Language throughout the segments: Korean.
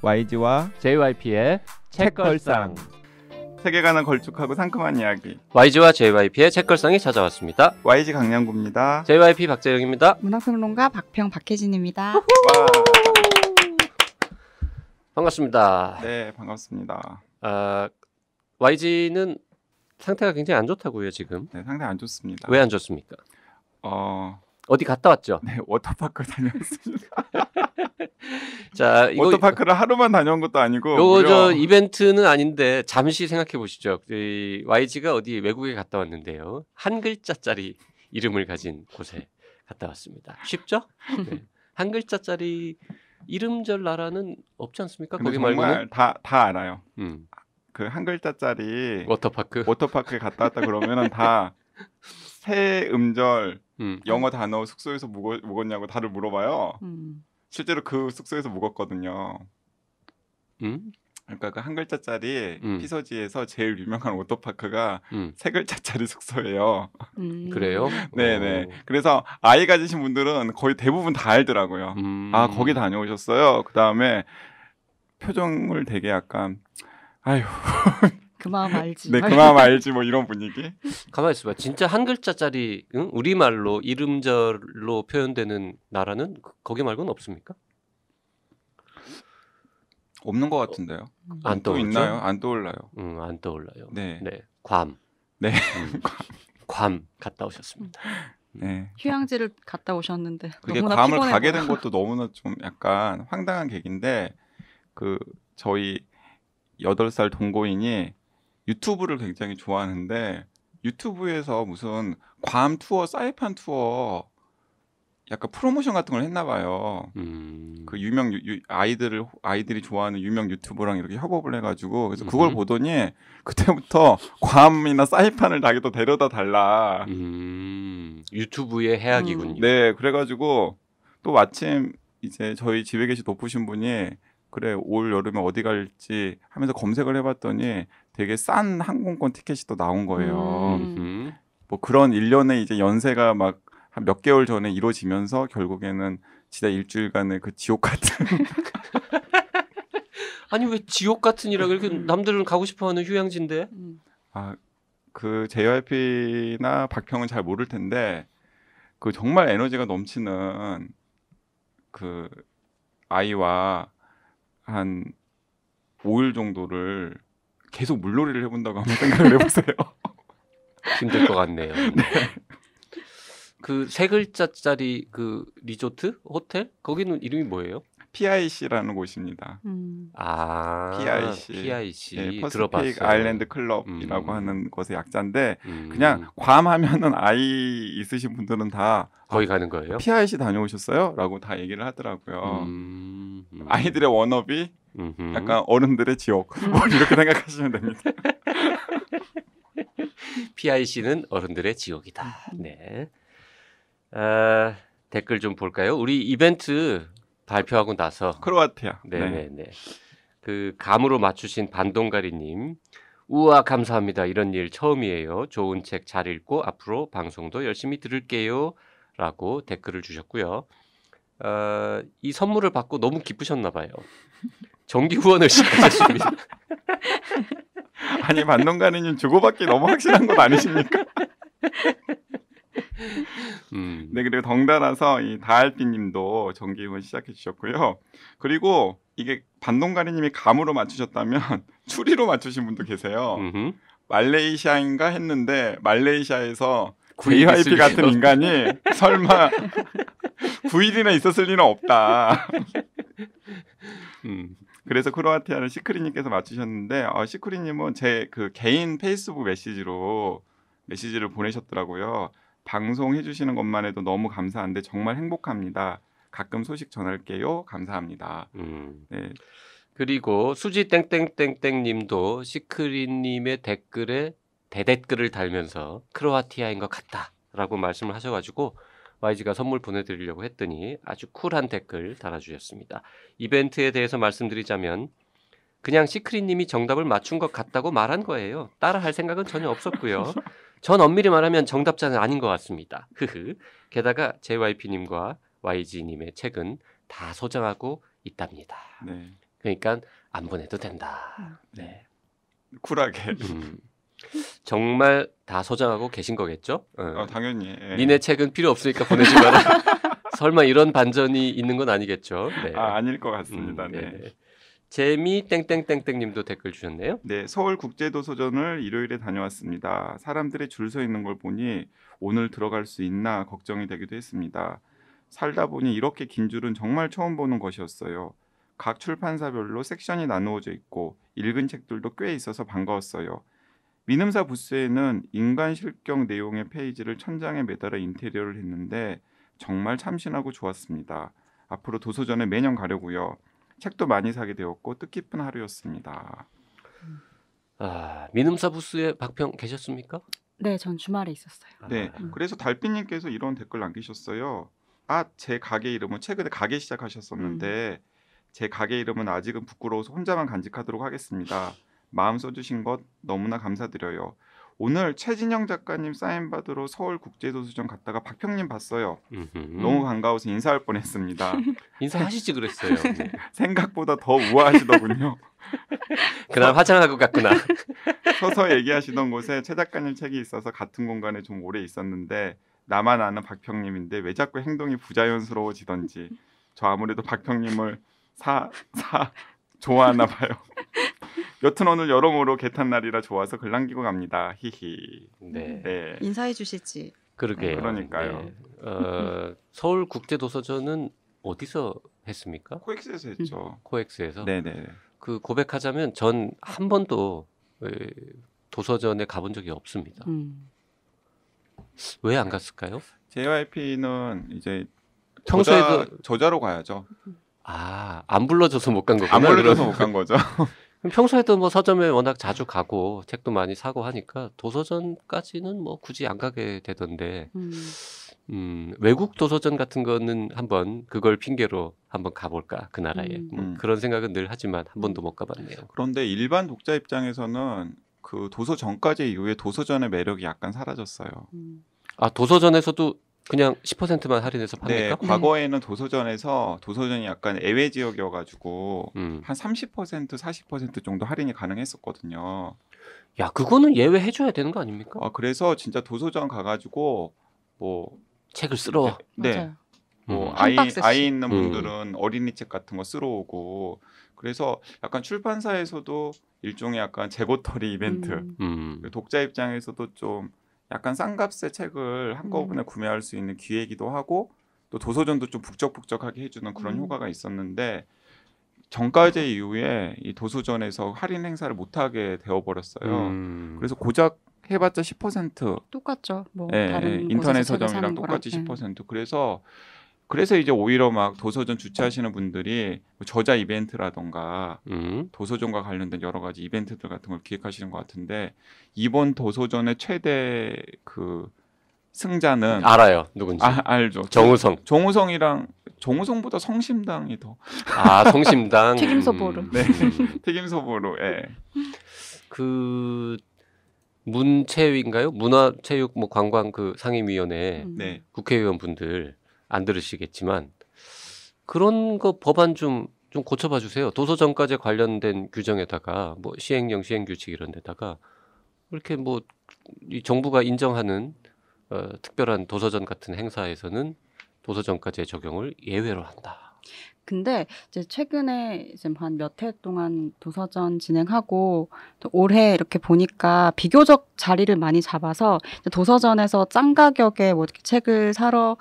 YG와 JYP의 책걸상. 세계관은 걸쭉하고 상큼한 이야기. YG와 JYP의 책걸상이 찾아왔습니다. YG 강량구입니다. JYP 박재영입니다. 문학평론가 박혜진입니다. 반갑습니다. 네, 반갑습니다. YG는 상태가 굉장히 안 좋다고요, 지금. 네, 상태 안 좋습니다. 왜 안 좋습니까? 어디 갔다 왔죠? 네, 워터파크 다녀왔습니다. 자, 이거 워터파크를 하루만 다녀온 것도 아니고 요거 저 이벤트는 아닌데 잠시 생각해 보시죠. YG가 어디 외국에 갔다 왔는데요. 한 글자짜리 이름을 가진 곳에 갔다 왔습니다. 쉽죠? 네. 한 글자짜리 이름절 나라는 없지 않습니까? 거기 말고는 다 알아요. 그 한 글자짜리 워터파크에 갔다 왔다 그러면은 다 새 음절 영어 단어 숙소에서 묵었냐고 다들 물어봐요. 실제로 그 숙소에서 묵었거든요. 그러니까 그 한 글자짜리 피서지에서 제일 유명한 워터파크가 세 글자짜리 숙소예요. 그래요? 네네. 그래서 아이 가지신 분들은 거의 대부분 다 알더라고요. 아, 거기 다녀오셨어요? 그 다음에 표정을 되게 약간 아휴. 그 마음 알지. 네, 그 마음 알지 뭐 이런 분위기. 가만히 있어봐. 진짜 한 글자짜리 우리말로 이름절로 표현되는 나라는 거기 말고는 없습니까? 없는 것 같은데요. 또 있나요? 안 떠올라요. 안 떠올라요. 네. 괌. 네. 괌 갔다 오셨습니다. 네. 휴양지를 갔다 오셨는데 그게 너무나 괌을 피곤해 가게 보여. 된 것도 너무나 좀 약간 황당한 계기인데 그 저희 8살 동거인이 유튜브를 굉장히 좋아하는데 유튜브에서 무슨 괌 투어, 사이판 투어 약간 프로모션 같은 걸 했나 봐요. 그 유명 아이들이 좋아하는 유명 유튜버랑 이렇게 협업을 해가지고 그래서 그걸 보더니 그때부터 괌이나 사이판을 자기도 데려다 달라. 유튜브의 해악이군요. 네, 그래가지고 또 마침 이제 저희 집에 계신 높으신 분이 그래 올 여름에 어디 갈지 하면서 검색을 해봤더니 되게 싼 항공권 티켓이 또 나온 거예요. 뭐 그런 일련의 이제 연세가 막 한 몇 개월 전에 이루어지면서 결국에는 진짜 일주일간의 그 지옥 같은 아니 왜 지옥 같은이라 그렇게 남들은 가고 싶어하는 휴양지인데? 그 JYP나 박평은 잘 모를 텐데 그 정말 에너지가 넘치는 그 아이와 한 5일 정도를 계속 물놀이를 해본다고 한번 생각을 해보세요. 힘들 것 같네요. 네. 그 세 글자짜리 그 리조트 호텔 거기는 이름이 뭐예요? PIC라는 곳입니다. PIC. 네, 퍼시픽 아일랜드 클럽이라고 하는 곳의 약자인데 그냥 괌 하면은 아이 있으신 분들은 다 거기 가는 거예요? PIC 다녀오셨어요? 라고 다 얘기를 하더라고요. 아이들의 워너비, 약간 어른들의 지옥 뭐 이렇게 생각하시면 됩니다. PIC는 어른들의 지옥이다. 네. 댓글 좀 볼까요? 우리 이벤트 발표하고 나서 크로아티아. 네네네. 그 감으로 맞추신 반동가리님, 우와 감사합니다. 이런 일 처음이에요. 좋은 책 잘 읽고 앞으로 방송도 열심히 들을게요.라고 댓글을 주셨고요. 이 선물을 받고 너무 기쁘셨나 봐요. 정기 후원을 시작하셨습니다. 아니 반동가리님 주고받기 너무 확실한 것 아니십니까? 네, 그리고 덩달아서 이 다알피님도 정기 후원 시작해 주셨고요. 그리고 이게 반동가리님이 감으로 맞추셨다면 추리로 맞추신 분도 계세요. 말레이시아인가 했는데 말레이시아에서 JYP 같은 인간이 설마 9일이나 있었을 리는 없다. 그래서 크로아티아를 시크리님께서 맞추셨는데 시크리님은 제 그 개인 페이스북 메시지를 보내셨더라고요. 방송해 주시는 것만 해도 너무 감사한데 정말 행복합니다. 가끔 소식 전할게요. 감사합니다. 네. 그리고 수지 땡땡땡땡님도 시크리님의 댓글에 대댓글을 달면서 크로아티아인 것 같다라고 말씀을 하셔가지고 YG가 선물 보내드리려고 했더니 아주 쿨한 댓글 달아주셨습니다. 이벤트에 대해서 말씀드리자면 그냥 시크리님이 정답을 맞춘 것 같다고 말한 거예요. 따라할 생각은 전혀 없었고요. 전 엄밀히 말하면 정답자는 아닌 것 같습니다. 게다가 JYP님과 YG님의 책은 다 소장하고 있답니다. 네. 그러니까 안 보내도 된다. 네. 쿨하게. 정말 다 소장하고 계신 거겠죠? 당연히. 예. 니네 책은 필요 없으니까 보내지 마라. 설마 이런 반전이 있는 건 아니겠죠? 네. 아닐 것 같습니다. 네. 네. 재미 땡땡땡땡님도 댓글 주셨네요. 네, 서울국제도서전을 일요일에 다녀왔습니다. 사람들이 줄 서 있는 걸 보니 오늘 들어갈 수 있나 걱정이 되기도 했습니다. 살다 보니 이렇게 긴 줄은 정말 처음 보는 것이었어요. 각 출판사별로 섹션이 나누어져 있고 읽은 책들도 꽤 있어서 반가웠어요. 민음사 부스에는 인간 실경 내용의 페이지를 천장에 매달아 인테리어를 했는데 정말 참신하고 좋았습니다. 앞으로 도서전에 매년 가려고요. 책도 많이 사게 되었고 뜻깊은 하루였습니다. 민음사 부스에 박평 계셨습니까? 네, 전 주말에 있었어요. 네, 그래서 달빛님께서 이런 댓글 남기셨어요. 제 가게 이름은 최근에 가게 시작하셨었는데 제 가게 이름은 아직은 부끄러워서 혼자만 간직하도록 하겠습니다. 마음 써주신 것 너무나 감사드려요. 오늘 최진영 작가님 사인 받으러 서울국제도서전 갔다가 박평님 봤어요. 너무 반가워서 인사할 뻔했습니다. 인사하시지 그랬어요. 네. 생각보다 더 우아하시더군요. 그날 화장하고 갔구나. 서서 얘기하시던 곳에 최 작가님 책이 있어서 같은 공간에 좀 오래 있었는데 나만 아는 박평님인데 왜 자꾸 행동이 부자연스러워지던지 저 아무래도 박평님을 좋아하나 봐요. 여튼 오늘 여러모로 개탄 날이라 좋아서 글 남기고 갑니다. 히히. 네. 네. 인사해 주시지. 그러게요. 그러니까요. 네. 서울국제도서전은 어디서 했습니까? 코엑스에서 했죠. 코엑스에서. 네네. 그 고백하자면 전 한 번도 도서전에 가본 적이 없습니다. 왜 안 갔을까요? JYP는 이제 평소에도 저자로 가야죠. 안 불러줘서 못 간 거구나. 안 불러줘서 못 간 거죠. 평소에도 뭐 서점에 워낙 자주 가고 책도 많이 사고 하니까 도서전까지는 뭐 굳이 안 가게 되던데 외국 도서전 같은 거는 한번 그걸 핑계로 한번 가볼까 그 나라에 뭐 그런 생각은 늘 하지만 한 번도 못 가봤네요. 그런데 일반 독자 입장에서는 그 도서전까지 이후에 도서전의 매력이 약간 사라졌어요. 도서전에서도 그냥 10%만 할인해서 팝니까? 네, 과거에는 도서전이 약간 애외 지역이어가지고 한 30%, 40% 정도 할인이 가능했었거든요. 야, 그거는 예외해줘야 되는 거 아닙니까? 그래서 진짜 도서전 가가지고 뭐 책을 쓸어. 네. 맞아요. 뭐 한 박스씩. 아이 있는 분들은 어린이 책 같은 거 쓸어 오고 그래서 약간 출판사에서도 일종의 약간 재고털이 이벤트. 독자 입장에서도 좀 약간 싼 값의 책을 한꺼번에 구매할 수 있는 기회이기도 하고 또 도서전도 좀 북적북적하게 해주는 그런 효과가 있었는데 정가제 이후에 이 도서전에서 할인 행사를 못하게 되어버렸어요. 그래서 고작 해봤자 10% 똑같죠. 뭐 예, 다른 인터넷 곳에서 책을 서점이랑 사는 똑같이 거랑. 10%. 그래서 이제 오히려 막 도서전 주최하시는 분들이 저자 이벤트라던가 도서전과 관련된 여러 가지 이벤트들 같은 걸 기획하시는 것 같은데 이번 도서전의 최대 그 승자는 알아요. 누군지. 알죠. 정우성보다 성심당이 더 성심당. 책임서보루. 네. 책임서보루. 예. 그 문체위인가요? 문화체육 뭐 관광 그 상임위원회 네. 국회의원 분들 안 들으시겠지만 그런 거 법안 좀 고쳐봐 주세요. 도서전까지 관련된 규정에다가 뭐 시행령, 시행규칙 이런 데다가 이렇게 뭐 이 정부가 인정하는 특별한 도서전 같은 행사에서는 도서전까지의 적용을 예외로 한다. 근데 이제 최근에 이제 한 몇 해 동안 도서전 진행하고 또 올해 이렇게 보니까 비교적 자리를 많이 잡아서 이제 도서전에서 짠 가격에 뭐 이렇게 책을 사러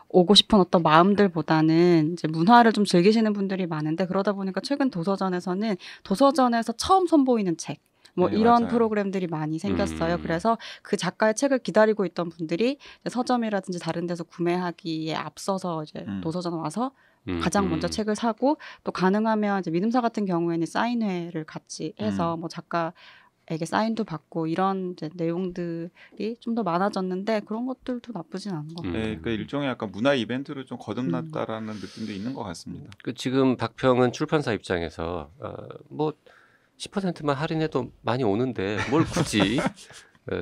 오고 싶은 어떤 마음들보다는 이제 문화를 좀 즐기시는 분들이 많은데 그러다 보니까 최근 도서전에서는 도서전에서 처음 선보이는 책 뭐 네, 이런 맞아요. 프로그램들이 많이 생겼어요. 그래서 그 작가의 책을 기다리고 있던 분들이 이제 서점이라든지 다른 데서 구매하기에 앞서서 이제 도서전 와서 가장 먼저 책을 사고 또 가능하면 이제 믿음사 같은 경우에는 사인회를 같이 해서 뭐 작가에게 사인도 받고 이런 이제 내용들이 좀 더 많아졌는데 그런 것들도 나쁘진 않은 것 같아요. 네, 그 일종의 약간 문화 이벤트를 좀 거듭났다라는 느낌도 있는 것 같습니다. 지금 박평은 출판사 입장에서 뭐 10%만 할인해도 많이 오는데 뭘 굳이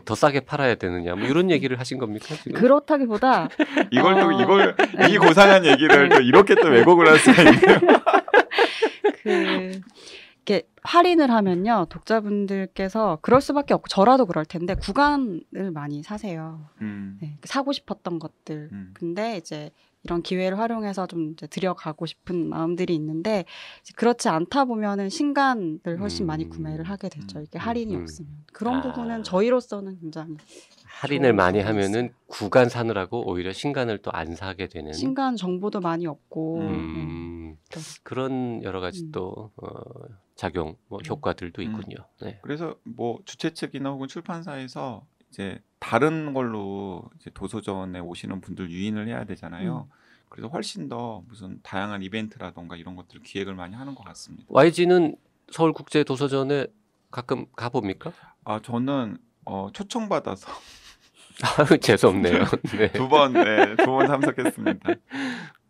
더 싸게 팔아야 되느냐 뭐 이런 얘기를 하신 겁니까 지금? 그렇다기보다 이 고상한 얘기를 또 이렇게 또 왜곡을 할 수가 있네요. 이렇게 할인을 하면요 독자분들께서 그럴 수밖에 없고 저라도 그럴 텐데 구간을 많이 사세요. 네, 사고 싶었던 것들. 근데 이제 이런 기회를 활용해서 좀 이제 들여가고 싶은 마음들이 있는데 이제 그렇지 않다 보면은 신간을 훨씬 많이 구매를 하게 되죠. 이게 할인이 없으면 그런 부분은 저희로서는 굉장히 할인을 좋은 많이 부분이 하면은 있어요. 구간 사느라고 오히려 신간을 또 안 사게 되는 신간 정보도 많이 없고 그런 여러 가지 음. 또 작용, 뭐 효과들도 있군요. 네. 그래서 뭐 주최 측이나 혹은 출판사에서 이제 다른 걸로 이제 도서전에 오시는 분들 유인을 해야 되잖아요. 그래서 훨씬 더 무슨 다양한 이벤트라던가 이런 것들 기획을 많이 하는 것 같습니다. YG는 서울국제도서전에 가끔 가봅니까? 아 저는 초청받아서 아유, 재수없네요. 네. 두 번 참석했습니다.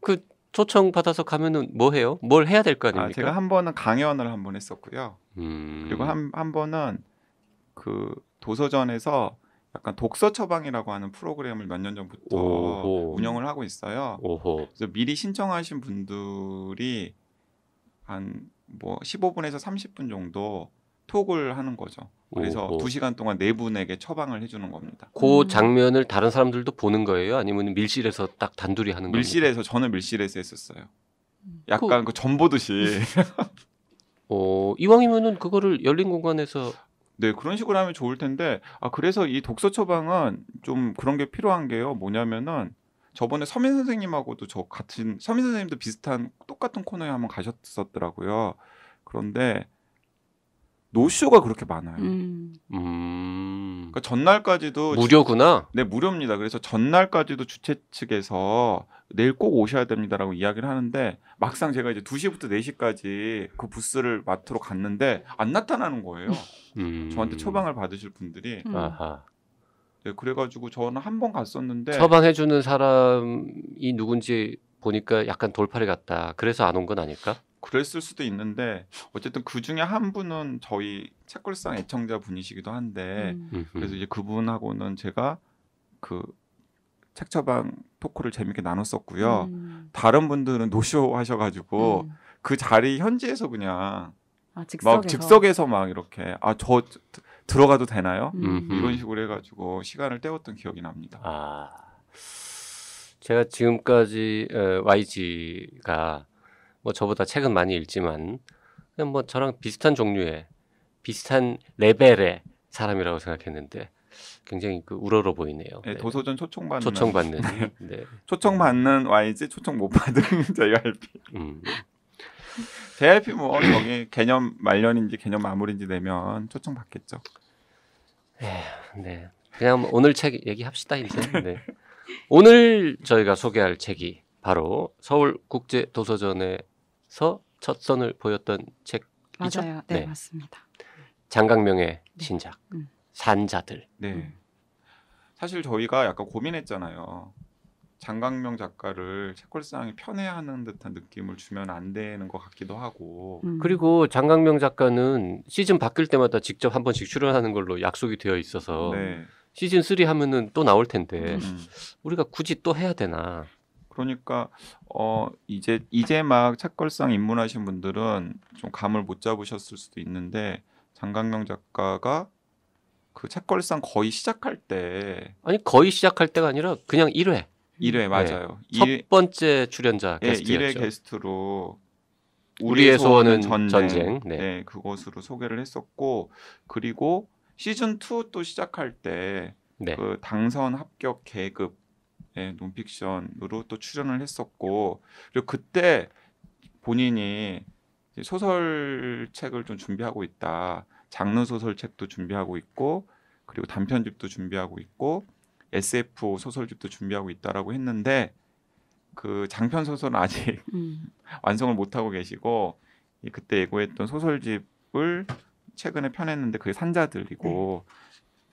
그 초청 받아서 가면은 뭐 해요? 뭘 해야 될 거 아 아닙니까? 제가 한 번은 강연을 한 번 했었고요. 그리고 한 번은 그 도서전에서 약간 독서 처방이라고 하는 프로그램을 몇 년 전부터 오호. 운영을 하고 있어요. 오호. 그래서 미리 신청하신 분들이 한 뭐 15분에서 30분 정도 톡을 하는 거죠. 그래서 오호. 2시간 동안 네 분에게 처방을 해주는 겁니다. 그 장면을 다른 사람들도 보는 거예요? 아니면 밀실에서 딱 단둘이 하는 겁니까? 저는 밀실에서 했었어요. 약간 그 전 보듯이. 이왕이면은 그거를 열린 공간에서 네, 그런 식으로 하면 좋을 텐데, 그래서 이 독서 처방은 좀 그런 게 필요한 게요. 뭐냐면은 저번에 서민 선생님하고도 서민 선생님도 비슷한 똑같은 코너에 한번 가셨었더라고요. 그런데 노쇼가 그렇게 많아요. 그러니까 전날까지도 무료구나. 네, 무료입니다. 그래서 전날까지도 주최 측에서 내일 꼭 오셔야 됩니다라고 이야기를 하는데 막상 제가 이제 2시부터 4시까지 그 부스를 맡으러 갔는데 안 나타나는 거예요. 저한테 처방을 받으실 분들이. 아하. 네, 그래가지고 저는 한 번 갔었는데 처방해주는 사람이 누군지 보니까 약간 돌팔이 같다. 그래서 안 온 건 아닐까? 그랬을 수도 있는데 어쨌든 그 중에 한 분은 저희 책걸상 애청자 분이시기도 한데 그래서 이제 그분하고는 제가 그 책 처방 토크를 재밌게 나눴었고요. 다른 분들은 노쇼 하셔가지고 그 자리 현지에서 그냥 막 즉석에서 막 이렇게 저 들어가도 되나요? 이런 식으로 해가지고 시간을 때웠던 기억이 납니다. 제가 지금까지 YG가 뭐 저보다 책은 많이 읽지만 그냥 뭐 저랑 비슷한 종류의 비슷한 레벨의 사람이라고 생각했는데 굉장히 우러러 보이네요. 네, 도서전 초청받는 네. 초청받는 YG, 초청 못 받은 JYP. JYP 뭐 저기 개념 말년인지 개념 마무리인지 되면 초청 받겠죠. 네, 그냥 오늘 책 얘기합시다 이제. 네. 오늘 저희가 소개할 책이 바로 서울국제도서전에서 첫 선을 보였던 책이죠. 맞아요. 네, 맞습니다. 장강명의 신작 산자들. 네. 사실 저희가 약간 고민했잖아요. 장강명 작가를 책걸상이 편애하는 듯한 느낌을 주면 안 되는 것 같기도 하고. 그리고 장강명 작가는 시즌 바뀔 때마다 직접 한 번씩 출연하는 걸로 약속이 되어 있어서 네. 시즌 3 하면은 또 나올 텐데 우리가 굳이 또 해야 되나? 그러니까 이제 막 책걸상 입문하신 분들은 좀 감을 못 잡으셨을 수도 있는데 장강명 작가가 그 책걸상 거의 시작할 때 거의 시작할 때가 아니라 그냥 1회. 1회 맞아요. 첫 번째 출연자 게스트였죠. 1회 게스트로 우리의 소원은 전쟁. 네, 그것으로 소개를 했었고 그리고 시즌 2 또 시작할 때 그 당선 합격 계급 논픽션으로 또 출연을 했었고 그리고 그때 본인이 소설책을 좀 준비하고 있다. 장르 소설책도 준비하고 있고 그리고 단편집도 준비하고 있고 SF 소설집도 준비하고 있다라고 했는데 그 장편 소설은 아직 완성을 못 하고 계시고 그때 예고했던 소설집을 최근에 펴냈는데 그게 산자들이고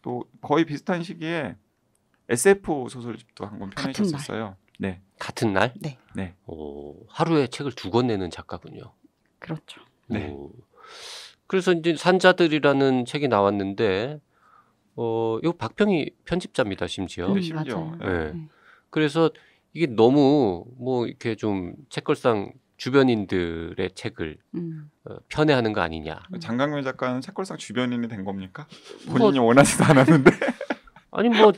또 거의 비슷한 시기에 SF 소설집도 한 권 펴내셨었어요. 네. 같은 날? 네. 하루에 책을 2권 내는 작가군요. 그렇죠. 네. 그래서 이제 산자들이라는 책이 나왔는데 이거 박평이 편집자입니다, 심지어. 심지어. 네. 그래서 이게 너무 뭐 이렇게 좀 책걸상 주변인들의 책을 편애하는 거 아니냐. 장강민 작가는 책걸상 주변인이 된 겁니까? 뭐- 본인이 원하지도 않았는데. 아니 뭐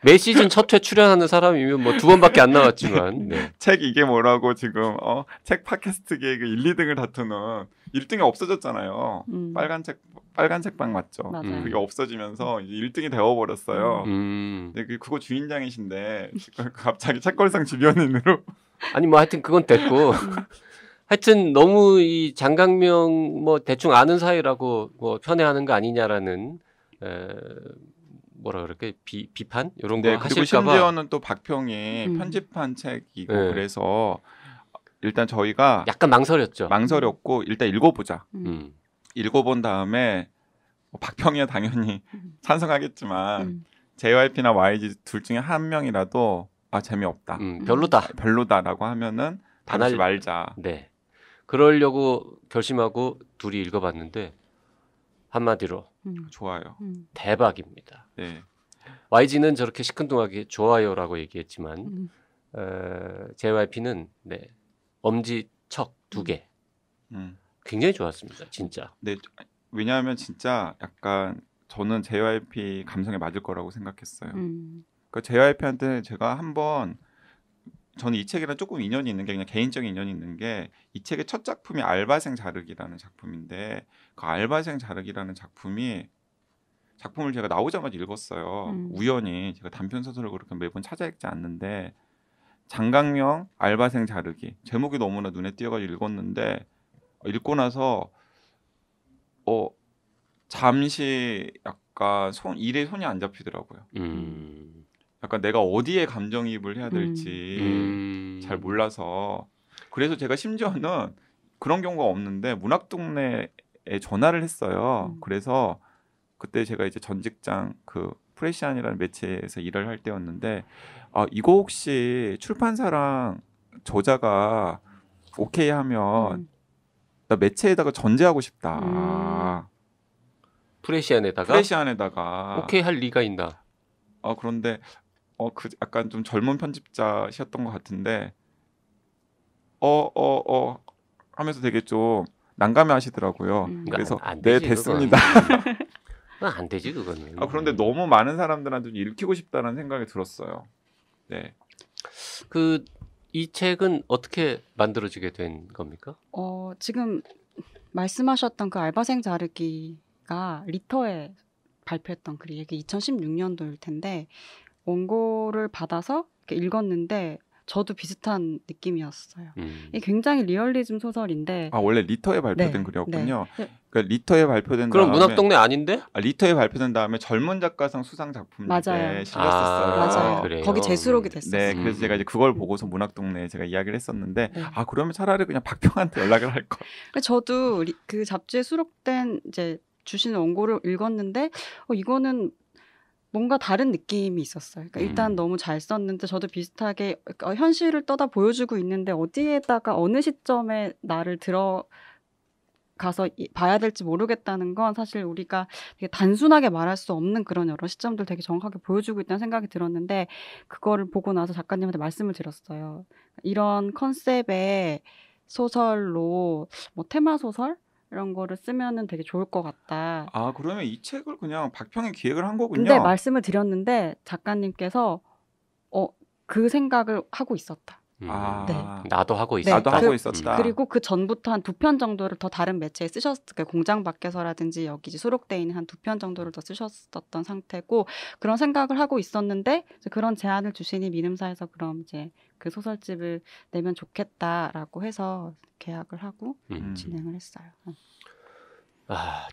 매 시즌 첫 회 출연하는 사람이면 뭐 2번밖에 안 나왔지만 네. 책 이게 뭐라고 지금 책 팟캐스트계의 그 1, 2등을 다투는 1등이 없어졌잖아요. 빨간 책방 맞죠? 맞아요. 그게 없어지면서 이제 1등이 되어버렸어요. 근데 그거 주인장이신데 갑자기 책걸상 주변인으로 아니 뭐 하여튼 그건 됐고 하여튼 너무 이 장강명 뭐 대충 아는 사이라고 뭐 편애하는 거 아니냐라는 뭐라 그럴까 비판 이런 거 네, 그리고 하실까봐 심지어는 또 박평이 편집한 책이고 네. 그래서 일단 저희가 약간 망설였죠. 망설였고 일단 읽어보자. 음. 읽어본 다음에 박평이야 당연히 찬성하겠지만 JYP나 YG 둘 중에 한 명이라도 재미없다. 별로다라고 하면은 다시 말자. 네. 그러려고 결심하고 둘이 읽어봤는데 한마디로 좋아요. 대박입니다. 네. YG는 저렇게 시큰둥하게 좋아요라고 얘기했지만 JYP는 네, 엄지척 2개 굉장히 좋았습니다. 진짜. 네. 왜냐하면 진짜 약간 저는 JYP 감성에 맞을 거라고 생각했어요. 그러니까 JYP한테 제가 한번 저는 이 책이랑 조금 인연이 있는 게 그냥 개인적인 인연이 있는 게 이 책의 첫 작품이 알바생 자르기라는 작품인데 그 알바생 자르기라는 작품을 제가 나오자마자 읽었어요. 우연히 제가 단편 소설을 그렇게 매번 찾아 읽지 않는데 장강명 알바생 자르기 제목이 너무나 눈에 띄어가지고 읽었는데 읽고 나서 잠시 약간 일에 손이 안 잡히더라고요. 약간 내가 어디에 감정이입을 해야 될지 잘 몰라서 그래서 제가 심지어는 그런 경우가 없는데 문학동네에 전화를 했어요. 그래서 그때 제가 이제 전 직장 그 프레시안이라는 매체에서 일을 할 때였는데 이거 혹시 출판사랑 저자가 오케이 하면 나 매체에다가 전제하고 싶다. 프레시안에다가 오케이 할 리가 있나? 그런데 그 약간 좀 젊은 편집자셨던 것 같은데 하면서 되게 좀 난감해하시더라고요. 그래서 안 네 되지, 됐습니다. 안 되지 그거는. 그런데 너무 많은 사람들한테 읽히고 싶다는 생각이 들었어요. 네. 이 책은 어떻게 만들어지게 된 겁니까? 지금 말씀하셨던 그 알바생 자르기가 리터에 발표했던 글이 이게 2016년도일 텐데 원고를 받아서 이렇게 읽었는데 저도 비슷한 느낌이었어요. 이게 굉장히 리얼리즘 소설인데 원래 리터에 발표된 네, 글이었군요. 네. 그러니까 리터에 발표된 그럼 다음에 문학동네 아닌데? 리터에 발표된 다음에 젊은 작가상 수상 작품집에 맞아요. 실렸었어요. 맞아요. 그래요? 거기 재수록이 됐었어요. 네, 그래서 제가 이제 그걸 보고서 문학동네에 제가 이야기를 했었는데 네. 그러면 차라리 그냥 박평한테 연락을 할 걸. 저도 그 잡지에 수록된 이제 주시는 원고를 읽었는데 이거는 뭔가 다른 느낌이 있었어요. 그러니까 일단 너무 잘 썼는데 저도 비슷하게 현실을 떠다 보여주고 있는데 어디에다가 어느 시점에 나를 들어가서 봐야 될지 모르겠다는 건 사실 우리가 되게 단순하게 말할 수 없는 그런 여러 시점들 되게 정확하게 보여주고 있다는 생각이 들었는데 그거를 보고 나서 작가님한테 말씀을 드렸어요. 이런 컨셉의 소설로 뭐 테마 소설 이런 거를 쓰면은 되게 좋을 것 같다. 그러면 이 책을 그냥 박평이 기획을 한 거군요. 근데 말씀을 드렸는데 작가님께서 그 생각을 하고 있었다. 네. 아, 나도 하고 네, 나도 있었다. 하고 있었다. 그리고 그 전부터 한 2편 정도를 더 다른 매체에 쓰셨을 공장 밖에서라든지 여기 이제 수록돼 있는 한 2편 정도를 더 쓰셨었던 상태고 그런 생각을 하고 있었는데 이제 그런 제안을 주시니 미름사에서 그럼 이제 그 소설집을 내면 좋겠다라고 해서 계약을 하고 진행을 했어요.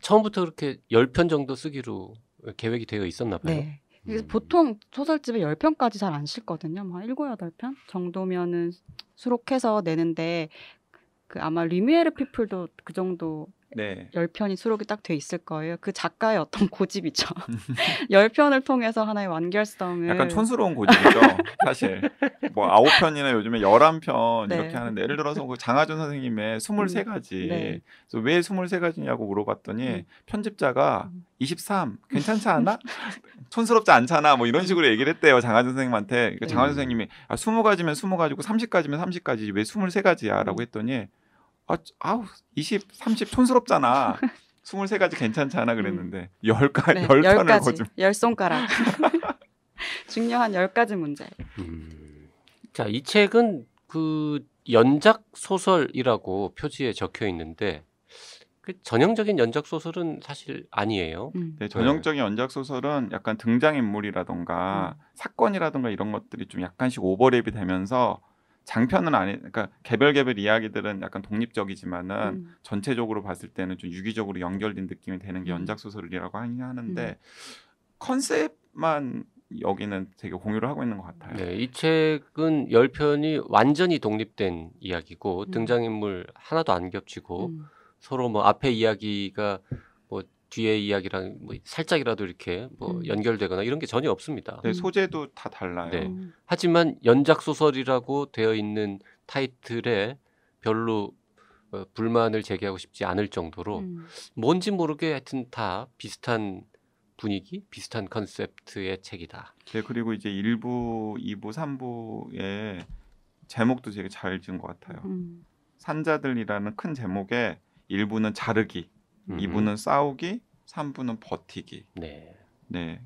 처음부터 그렇게 10편 정도 쓰기로 계획이 되어 있었나 봐요. 네. 그래서 보통 소설집에 10편까지 잘 안 싣거든요. 뭐 7, 8편 정도면은 수록해서 내는데 그 아마 리미에르 피플도 그 정도의 네. 10편이 수록이 딱 돼 있을 거예요. 그 작가의 어떤 고집이죠. 10편을 통해서 하나의 완결성을 약간 촌스러운 고집이죠. 사실 뭐 9편이나 요즘에 11편 네. 이렇게 하는데 예를 들어서 그 장하준 선생님의 23가지 네. 그래서 왜 23가지냐고 물어봤더니 편집자가 23 괜찮지 않아? 촌스럽지 않잖아 뭐 이런 식으로 얘기를 했대요. 장하준 선생님한테. 그러니까 장하준 선생님이 20가지면 20가지고 30가지면 30가지 왜 23가지야 라고 했더니 아우 20, 30 촌스럽잖아. 23가지 괜찮지 않아 그랬는데 10편을 네, 10편을 10가지, 거짓 10손가락. 중요한 10가지 문제. 자, 이 책은 그 연작 소설이라고 표지에 적혀 있는데 그 전형적인 연작 소설은 사실 아니에요. 네, 전형적인 연작 소설은 약간 등장인물이라던가 사건이라던가 이런 것들이 좀 약간씩 오버랩이 되면서 장편은 아니, 그러니까 개별 이야기들은 약간 독립적이지만은 전체적으로 봤을 때는 좀 유기적으로 연결된 느낌이 되는 게 연작 소설이라고 하는데 컨셉만 여기는 되게 공유를 하고 있는 것 같아요. 네, 이 책은 10편이 완전히 독립된 이야기고 등장인물 하나도 안 겹치고 서로 뭐 앞에 이야기가 뭐 뒤에 이야기랑 뭐 살짝이라도 이렇게 뭐 연결되거나 이런 게 전혀 없습니다. 네, 소재도 다 달라요. 네. 하지만 연작 소설이라고 되어 있는 타이틀에 별로 불만을 제기하고 싶지 않을 정도로 뭔지 모르게 하여튼 다 비슷한 분위기, 비슷한 컨셉트의 책이다. 네, 그리고 이제 1부, 2부, 3부의 제목도 되게 잘 지은 것 같아요. 산자들이라는 큰 제목에 1부는 자르기, 2부는 싸우기, 3부는 버티기. 네. 네.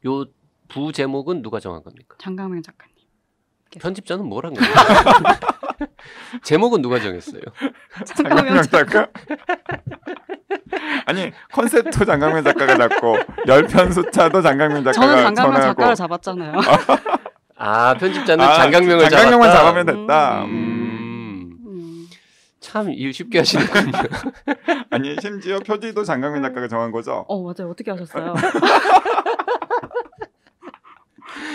요 부 제목은 누가 정한 겁니까? 장강명 작가님. 편집자는 뭘 한 거예요? 제목은 누가 정했어요? 장강명 작가? 아니 컨셉도 장강명 작가가 잡고 10편 숫자도 장강명 작가가 저는 장강명 전화하고. 작가를 잡았잖아요. 아, 편집자는 장강명을 장강명만 잡았다? 잡으면 됐다. 참 일 쉽게 하시는군요. 아니 심지어 표지도 장강명 작가가 정한 거죠. 맞아요. 어떻게 하셨어요?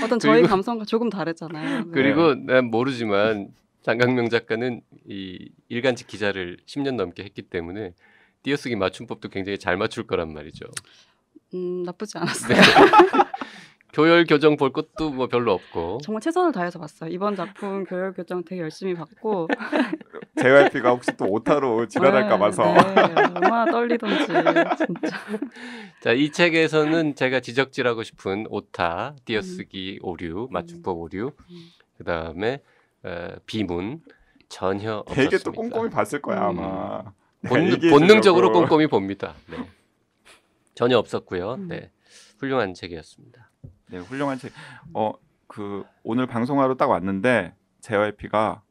어떤 저희 감성과 조금 다르잖아요. 네. 그리고 난 모르지만 장강명 작가는 이 일간지 기자를 10년 넘게 했기 때문에 띄어쓰기 맞춤법도 굉장히 잘 맞출 거란 말이죠. 나쁘지 않았어요. 네. 교열 교정 볼 것도 뭐 별로 없고. 정말 최선을 다해서 봤어요. 이번 작품 교열 교정 되게 열심히 봤고. JYP가 혹시 또 오타로 지랄할까 봐서. 네, 얼마나 떨리던지 진짜. 자, 이 책에서는 제가 지적질하고 싶은 오타, 띄어쓰기 오류, 맞춤법 오류, 그 다음에 비문 전혀 없었습니다. 되게 또 꼼꼼히 봤을 거야 아마. 본능적으로 꼼꼼히 봅니다. 네. 전혀 없었고요. 네, 훌륭한 책이었습니다. 네, 훌륭한 책. 그 오늘 방송하러 딱 왔는데 JYP가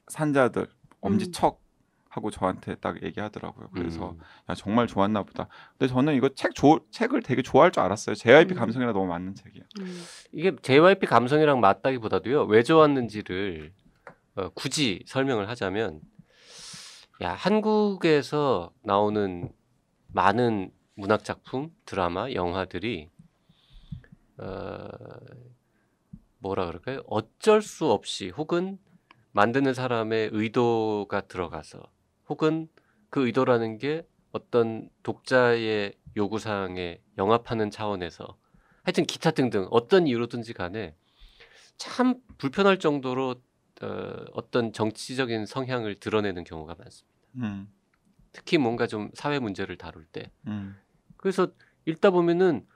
산자들 엄지척 하고 저한테 딱 얘기하더라고요. 그래서 야, 정말 좋았나 보다. 근데 저는 이거 책을 되게 좋아할 줄 알았어요. JYP 감성이랑 너무 맞는 책이에요. 이게 JYP 감성이랑 맞다기보다도요. 왜 좋았는지를 굳이 설명을 하자면 야, 한국에서 나오는 많은 문학 작품, 드라마, 영화들이 뭐라 그럴까요? 어쩔 수 없이 혹은 만드는 사람의 의도가 들어가서 혹은 그 의도라는 게 어떤 독자의 요구사항에 영합하는 차원에서 하여튼 기타 등등 어떤 이유로든지 간에 참 불편할 정도로 어떤 정치적인 성향을 드러내는 경우가 많습니다. 특히 뭔가 좀 사회 문제를 다룰 때. 그래서 읽다 보면은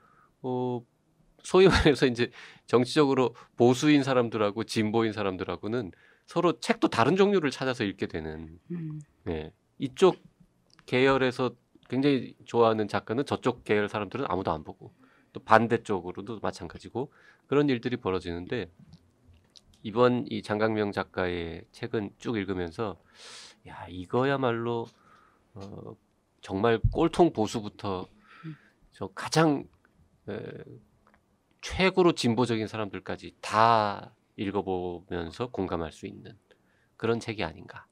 소위 말해서 이제 정치적으로 보수인 사람들하고 진보인 사람들하고는 서로 책도 다른 종류를 찾아서 읽게 되는. 네. 이쪽 계열에서 굉장히 좋아하는 작가는 저쪽 계열 사람들은 아무도 안 보고 또 반대쪽으로도 마찬가지고 그런 일들이 벌어지는데 이번 이 장강명 작가의 책은 쭉 읽으면서 야, 이거야말로 정말 꼴통 보수부터 저 가장 최고로 진보적인 사람들까지 다 읽어보면서 공감할 수 있는 그런 책이 아닌가.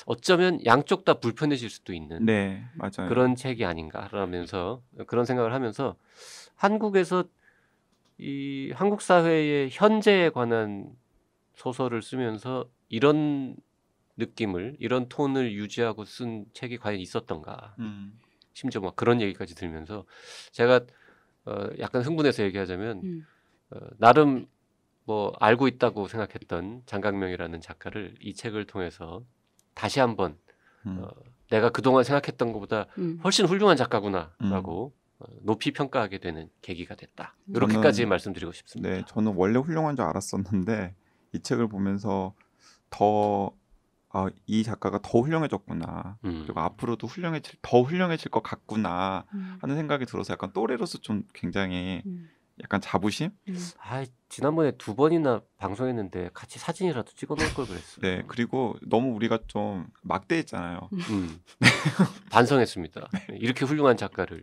어쩌면 양쪽 다 불편해질 수도 있는 네, 맞아요. 그런 책이 아닌가라면서 그런 생각을 하면서 한국에서 이 한국 사회의 현재에 관한 소설을 쓰면서 이런 느낌을 이런 톤을 유지하고 쓴 책이 과연 있었던가. 심지어 막 그런 얘기까지 들면서 제가 약간 흥분해서 얘기하자면 나름 뭐 알고 있다고 생각했던 장강명이라는 작가를 이 책을 통해서 다시 한번 내가 그동안 생각했던 것보다 훨씬 훌륭한 작가구나라고 높이 평가하게 되는 계기가 됐다. 이렇게까지 말씀드리고 싶습니다. 네, 저는 원래 훌륭한 줄 알았었는데 이 책을 보면서 더 이 작가가 더 훌륭해졌구나. 그리고 앞으로도 더 훌륭해질 것 같구나 하는 생각이 들어서 약간 또래로서 좀 굉장히 약간 자부심? 지난번에 2번이나 방송했는데 같이 사진이라도 찍어 놓을 걸 그랬어요. 네, 그리고 너무 우리가 좀 막대했잖아요. 반성했습니다. 이렇게 훌륭한 작가를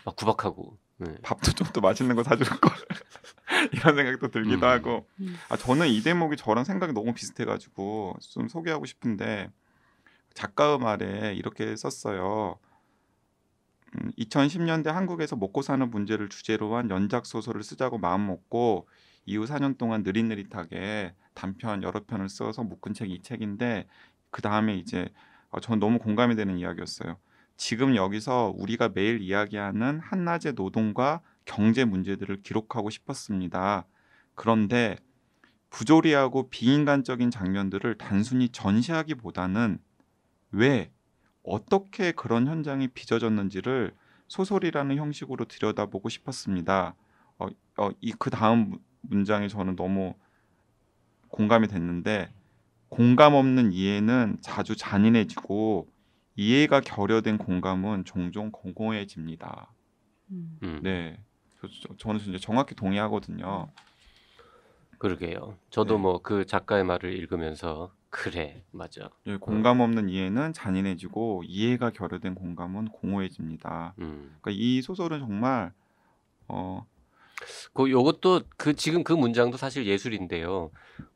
막 구박하고 밥도 좀 더 맛있는 거 사줄 걸 이런 생각도 들기도 하고 저는 이 대목이 저랑 생각이 너무 비슷해가지고 좀 소개하고 싶은데 작가의 말에 이렇게 썼어요. 2010년대 한국에서 먹고 사는 문제를 주제로 한 연작 소설을 쓰자고 마음먹고 이후 4년 동안 느릿느릿하게 단편 여러 편을 써서 묶은 책이 이 책인데 그 다음에 이제 전 너무 공감이 되는 이야기였어요. 지금 여기서 우리가 매일 이야기하는 한낮의 노동과 경제 문제들을 기록하고 싶었습니다. 그런데 부조리하고 비인간적인 장면들을 단순히 전시하기보다는 왜 어떻게 그런 현장이 빚어졌는지를 소설이라는 형식으로 들여다보고 싶었습니다. 그 다음 문장이 저는 너무 공감이 됐는데 공감 없는 이해는 자주 잔인해지고 이해가 결여된 공감은 종종 공허해집니다. 네, 저는 진짜 정확히 동의하거든요. 그러게요. 저도 네. 뭐 그 작가의 말을 읽으면서 그래, 맞아. 공감 없는 이해는 잔인해지고 이해가 결여된 공감은 공허해집니다. 그러니까 이 소설은 정말 요것도 지금 그 문장도 사실 예술인데요.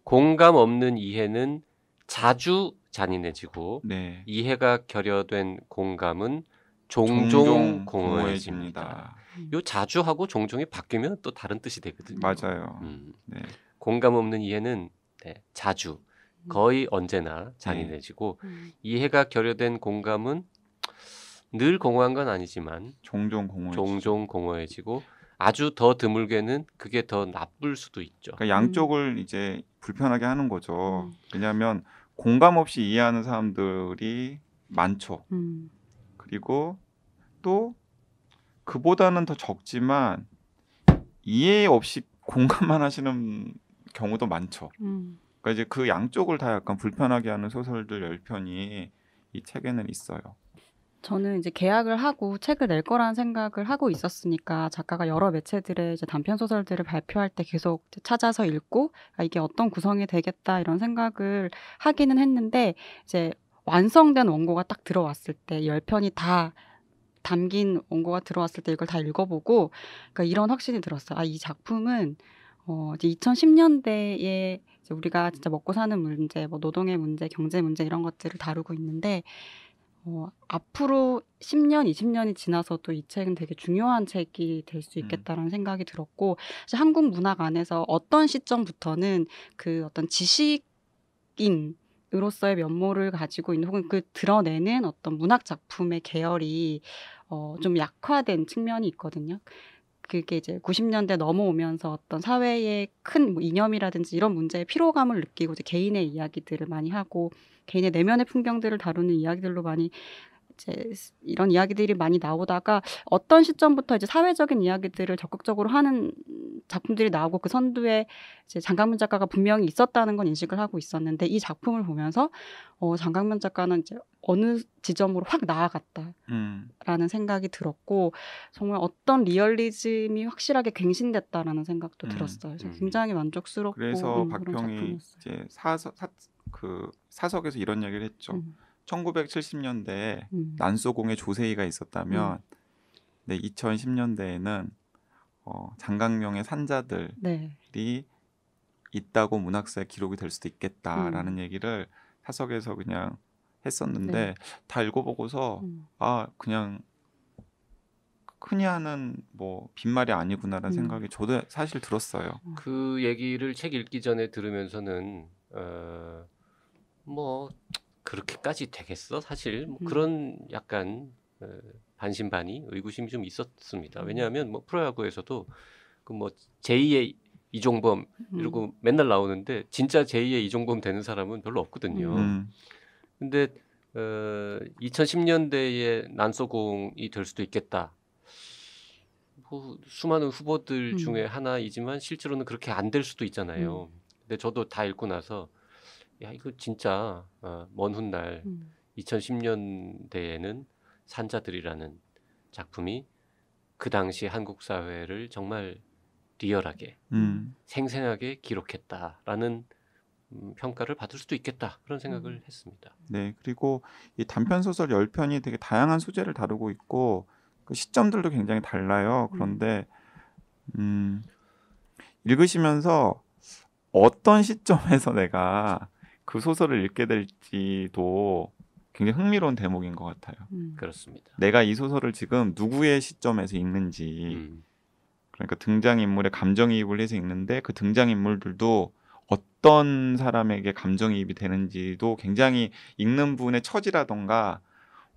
공감 없는 이해는 자주 잔인해지고 네, 이해가 결여된 공감은 종종 공허해집니다. 요 자주하고 종종이 바뀌면 또 다른 뜻이 되거든요. 맞아요. 네. 공감 없는 이해는 자주 거의 언제나 잔인해지고 이해가 결여된 공감은 늘 공허한 건 아니지만 종종 공허해지고 아주 더 드물게는 그게 더 나쁠 수도 있죠. 그러니까 양쪽을 이제 불편하게 하는 거죠. 왜냐하면 공감 없이 이해하는 사람들이 많죠. 그리고 또 그보다는 더 적지만 이해 없이 공감만 하시는 경우도 많죠. 그러니까 이제 그 양쪽을 다 약간 불편하게 하는 소설들 10편이 이 책에는 있어요. 저는 이제 계약을 하고 책을 낼 거라는 생각을 하고 있었으니까 작가가 여러 매체들의 이제 단편 소설들을 발표할 때 계속 찾아서 읽고 이게 어떤 구성이 되겠다 이런 생각을 하기는 했는데 이제 완성된 원고가 딱 들어왔을 때 10편이 다 담긴 원고가 들어왔을 때 이걸 다 읽어보고 그러니까 이런 확신이 들었어요. 이 작품은 이제 2010년대에 이제 우리가 진짜 먹고 사는 문제, 뭐 노동의 문제, 경제 문제 이런 것들을 다루고 있는데 앞으로 10년, 20년이 지나서도 이 책은 되게 중요한 책이 될 수 있겠다라는 생각이 들었고 사실 한국 문학 안에서 어떤 시점부터는 그 어떤 지식인으로서의 면모를 가지고 있는 혹은 그 드러내는 어떤 문학 작품의 계열이 좀 약화된 측면이 있거든요. 그게 이제 90년대 넘어오면서 어떤 사회의 큰 뭐 이념이라든지 이런 문제에 피로감을 느끼고 이제 개인의 이야기들을 많이 하고 개인의 내면의 풍경들을 다루는 이야기들로 많이 이제 이런 이야기들이 많이 나오다가 어떤 시점부터 이제 사회적인 이야기들을 적극적으로 하는 작품들이 나오고 그 선두에 이제 장강민 작가가 분명히 있었다는 건 인식을 하고 있었는데 이 작품을 보면서 장강민 작가는 이제 어느 지점으로 확 나아갔다라는 생각이 들었고 정말 어떤 리얼리즘이 확실하게 갱신됐다라는 생각도 들었어요. 그래서 굉장히 만족스럽고 그래서 그런 박평이 작품이었어요. 이제 사석에서 이런 얘기를 했죠. 1970년대에 난소공의 조세희가 있었다면 2010년대에는 장강명의 산자들이 있다고 문학사에 기록이 될 수도 있겠다라는 얘기를 사석에서 그냥 했었는데 다 읽어보고서 그냥 흔히 하는 뭐 빈말이 아니구나라는 생각이 저도 사실 들었어요. 그 얘기를 책 읽기 전에 들으면서는 뭐 그렇게까지 되겠어? 사실 뭐 음. 그런 약간 반신반의 의구심이 좀 있었습니다. 왜냐하면 뭐 프로야구에서도 그 뭐 제2의 이종범 이러고 맨날 나오는데 진짜 제2의 이종범 되는 사람은 별로 없거든요. 근데 2010년대에 난소공이 될 수도 있겠다. 뭐 수많은 후보들 중에 하나이지만 실제로는 그렇게 안 될 수도 있잖아요. 근데 저도 다 읽고 나서 야 이거 진짜 먼 훗날 2010년대에는 산자들이라는 작품이 그 당시 한국 사회를 정말 리얼하게 생생하게 기록했다라는 평가를 받을 수도 있겠다 그런 생각을 했습니다. 네, 그리고 이 단편 소설 10편이 되게 다양한 소재를 다루고 있고 그 시점들도 굉장히 달라요. 그런데 읽으시면서 어떤 시점에서 내가 그 소설을 읽게 될지도 굉장히 흥미로운 대목인 것 같아요. 그렇습니다. 내가 이 소설을 지금 누구의 시점에서 읽는지, 그러니까 등장인물의 감정이입을 해서 읽는데 그 등장인물들도 어떤 사람에게 감정이입이 되는지도 굉장히 읽는 분의 처지라던가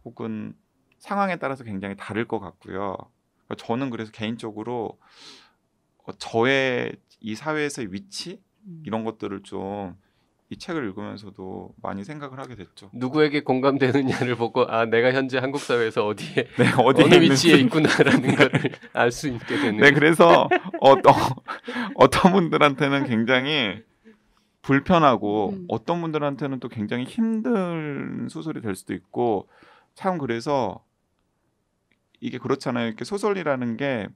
혹은 상황에 따라서 굉장히 다를 것 같고요. 그러니까 저는 그래서 개인적으로 저의 이 사회에서의 위치 이런 것들을 좀 이 책을 읽으면서도 많이 생각을 하게 됐죠. 누구에게 공감되느냐를 보고 아 내가 현재 한국 사회에서 어디에 네, 어느 위치에 있구나라는 거를 알 수 있게 되는. 네, 그래서 어떤 분들한테는 굉장히 불편하고 어떤 분들한테는 또 굉장히 힘든 소설이 될 수도 있고 참 그래서 이게 그렇잖아요. 이렇게 소설이라는 게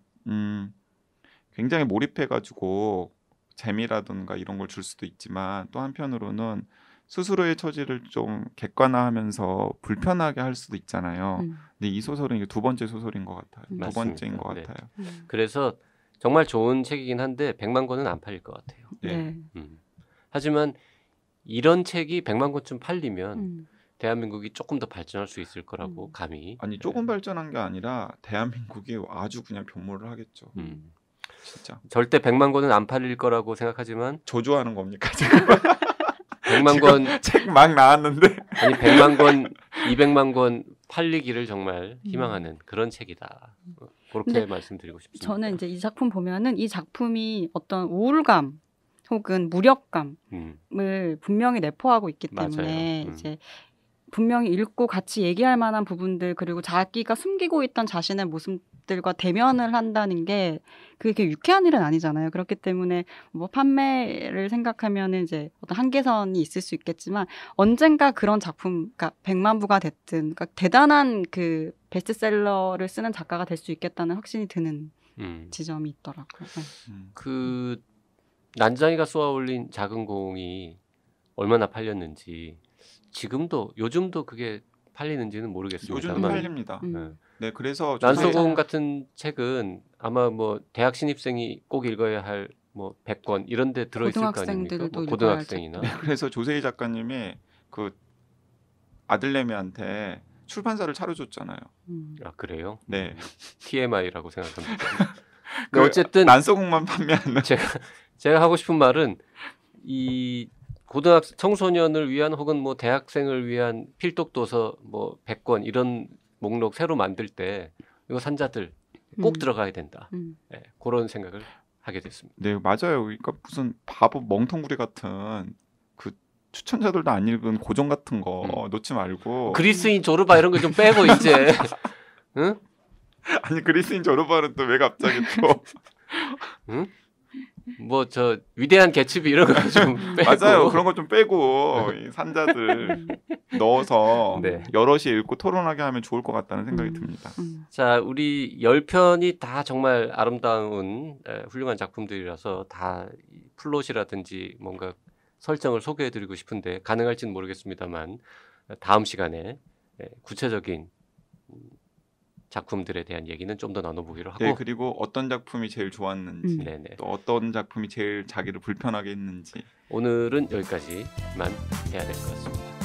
굉장히 몰입해가지고 재미라든가 이런 걸 줄 수도 있지만 또 한편으로는 스스로의 처지를 좀 객관화하면서 불편하게 할 수도 있잖아요. 근데 이 소설은 이게 두 번째 소설인 것 같아요. 맞습니다. 두 번째인 것 네. 같아요. 그래서 정말 좋은 책이긴 한데 100만 권은 안 팔릴 것 같아요. 네. 하지만 이런 책이 100만 권쯤 팔리면 대한민국이 조금 더 발전할 수 있을 거라고 감히. 아니 조금 발전한 게 아니라 대한민국이 아주 그냥 변모를 하겠죠. 진짜. 절대 100만 권은 안 팔릴 거라고 생각하지만 조조하는 겁니까 지금? 100만 권 책 막 나왔는데 아니 100만 권, 200만 권 팔리기를 정말 희망하는 그런 책이다. 그렇게 말씀드리고 싶습니다. 저는 이제 이 작품 보면은 이 작품이 어떤 우울감 혹은 무력감을 분명히 내포하고 있기 때문에 이제 분명히 읽고 같이 얘기할 만한 부분들 그리고 자기가 숨기고 있던 자신의 모습들과 대면을 한다는 게 그게 유쾌한 일은 아니잖아요. 그렇기 때문에 뭐 판매를 생각하면은 이제 어떤 한계선이 있을 수 있겠지만 언젠가 그런 작품, 그러니까 100만 부가 됐든, 그러니까 대단한 그 베스트셀러를 쓰는 작가가 될 수 있겠다는 확신이 드는 지점이 있더라고요. 그 난장이가 쏘아올린 작은 공이 얼마나 팔렸는지. 지금도 요즘도 그게 팔리는지는 모르겠습니다. 요즘도 팔립니다. 네, 그래서 난소공 같은 책은 아마 뭐 대학 신입생이 꼭 읽어야 할 뭐 100권 이런 데 들어 있을 거 아닙니까? 뭐 고등학생이나. 네, 그래서 조세희 작가님이 그 아들내미한테 출판사를 차려줬잖아요. 아 그래요? 네. TMI라고 생각합니다. 그 어쨌든 난소공만 판매하는. 제가 하고 싶은 말은 이 고등학생 청소년을 위한 혹은 뭐 대학생을 위한 필독 도서 뭐 100권 이런 목록 새로 만들 때 이거 산자들 꼭 들어가야 된다. 네, 그런 생각을 하게 됐습니다. 네, 맞아요. 그러니까 무슨 바보 멍텅구리 같은 그 추천자들도 안 읽은 고전 같은 거 놓지 말고. 그리스인 조르바 이런 거 좀 빼고 이제. 응? 아니 그리스인 조르바는 또 왜 갑자기 또? 응? 뭐 저 위대한 개츠비 이런 거 좀 빼고. 맞아요. 그런 거 좀 빼고 이 산자들 넣어서 네. 여럿이 읽고 토론하게 하면 좋을 것 같다는 생각이 듭니다. 자, 우리 10편이 다 정말 아름다운 훌륭한 작품들이라서 다 플롯이라든지 뭔가 설정을 소개해드리고 싶은데 가능할지는 모르겠습니다만 다음 시간에 구체적인 작품들에 대한 얘기는 좀 더 나눠보기로 하고. 네, 그리고 어떤 작품이 제일 좋았는지, 또 어떤 작품이 제일 자기를 불편하게 했는지. 오늘은 여기까지만 해야 될 것 같습니다.